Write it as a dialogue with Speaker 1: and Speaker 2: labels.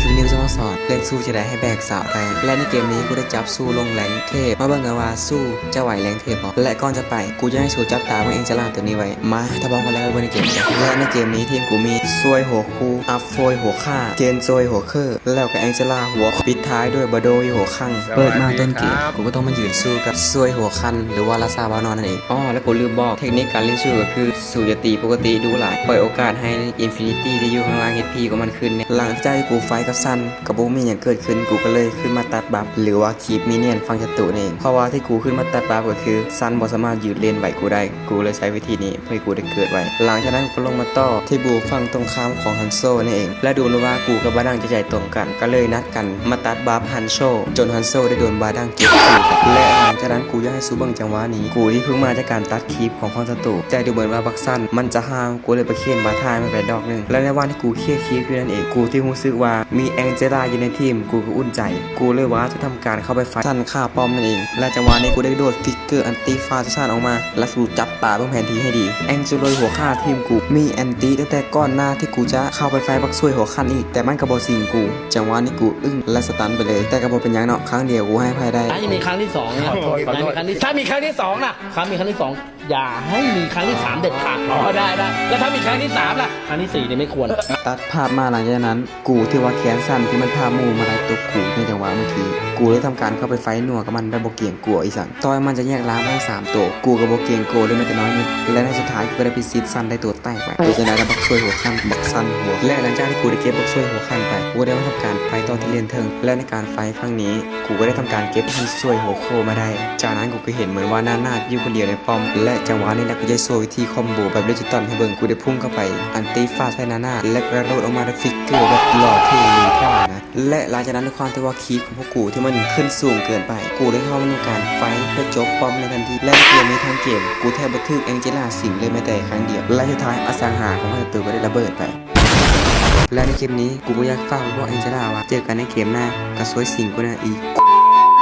Speaker 1: คลิปนี้จะมาสอนเล่นสู้จะได้ให้แบกสาวได้และในเกมนี้กูได้จับสู้ลงแรงเทพมาเบิ่งกันว่าสู้จะไหวแรงเทพหรอและก่อนจะไปกูจะให้สู้จับตาว่าเองจะล่าตัวนี้ไว้มาถ้าพร้อมกันแล้วไปในเกมและในเกมนี้ทีมกูมีซวยหัวคูอัพโฟยหัวฆ่าเจนซวยหัวเคอร์แล้วก็แองเจล่าหัวปิดท้ายด้วยบาโดยหัวคั่งเปิดมาต้นเกมกูก็ต้องมายืนสู้กับซวยหัวคันหรือว่าลาซาบานอนนั่นเองอ๋อแล้วกูลืมบอกเทคนิคการเล่นสู้ก็คือสู้จะตีปกติดูหลายปล่อยโอกาสให้อินฟินิตี้ที่อยู่ข้างล่าง HP ของมันขึ้นเนี่ยหลังจากกูไฟกับซันกับบูมีอย่างเกิดขึ้นกูก็เลยขึ้นมาตัดบัฟหรือว่าคีปมิเนียนฟังศัตรูเองเพราะว่าที่กูขึ้นมาตัดบัฟก็คือซันบ่สามารถยืดเลนไหวกูได้กูเลยใช้วิธีนี้เพื่อกูได้เกิดไว้หลังจากนั้นกูลงมาต่อที่บูฟังตรงข้ามของฮันโซนี่เองและดูว่ากูกับบาดังจะใจตรงกันก็เลยนัดกันมาตัดบัฟฮันโซจนฮันโซได้โดนบาดังเก็บคิวและหลังจากนั้นกูยังให้ซูเบิงจังหวะนี้กูที่เพิ่งมาจากการตัดคีปของฟังศัตรูแต่ดูเหมือนว่าบักซันมันจะห้ามกูเลยไปเคียนบาทายมาไปดอกนึงและในวันที่กูเคียคีปอยู่นั่นเองกูที่รู้สึกว่ามีแองเจล่าอยู่ในทีมกูก็อุ่นใจกูเลยว่าจะทำการเข้าไปไฟซันฆ่าป้อมนั่นเองและจังหวะนี้กูได้โดดฟิกเกอร์อันตี้ฟาชั่นออกมาและกูจับตาเพื่อแผนที่ให้ดีแองเจลอยหัวฆ่าทีมกูมีแอนตี้ตั้งแต่ก่อนหน้าที่กูจะเข้าไปไฟบักซวยหัวคันอีกแต่มันกระบอกสิงกูจังหวะนี้กูอึ้งและสตันไปเลยแต่กระบอกเป็นยังเนาะครั้งเดียวกูให้ภัยได้
Speaker 2: ถ้ามีครั้งที่สองนะถ้ามีครั้งที่สองนะมีครั้งที่สองอย่าให้มีครั้งที่สามเด็ดขาดอ๋อได้แล้วถ้ามีครั้งที่สามล่ะครั้งที่สี่เนี่ยไม่ควร
Speaker 1: ตัดภาพมาหลังจากนั้นกูที่ว่าแขนสั้นที่มันพามูมาไล่ตบกูในจังหวะเมื่อกี้กูได้ทำการเข้าไปไฟหนัวกับมันได้โบเกียงกลัวอีสันต่อยมันจะแยกล้างทั้ง3ตัวกูกับโบเกียงโกเลยไม่แต่น้อยนิดและในสุดท้ายกูได้พิซิตซันได้ตัวแตกไปกูจะได้บักช่วยหัวขั้นบักซันหัวและหลังจากที่กูได้เก็บบักช่วยหัวขั้นไปกูได้มาทำการไฟต่อที่เลนเทิงและในการไฟครั้งนี้กูก็ได้ทำการเก็บฮันช่วยหัวโคมาได้จากนั้นกูก็เห็นเหมือนว่าหน้าอยู่คนเดียวในป้อมและจังหวะนี้แหละกูจะโซ่วิธีคอมโบแบบดิจิตอลให้เบิ่งกูได้พุ่งเข้าไปอันตีฟาใส่หน้าและกระโดดออกมาด้วยฟิกเกอร์แบบหล่อเท่มีท่านะและหลังจากนั้นด้วยความที่ว่าคีปของพวกกูที่มันขึ้นสูงเกินไปกูได้เข้ามาทำการไฟเพื่อจบป้อมในทันทีและเกมนี้ทั้งเกมกูแทบบันทึกแองเจล่าสิงเลยแม้แต่ครั้งเดียวและสุดท้ายอสังหาของศัตรูก็ได้ระเบิดไปและในเกมนี้กูก็อยากฝากพวกแองเจล่าว่าเจอกันในเกมหน้ากับสวยสิงกูนะอีก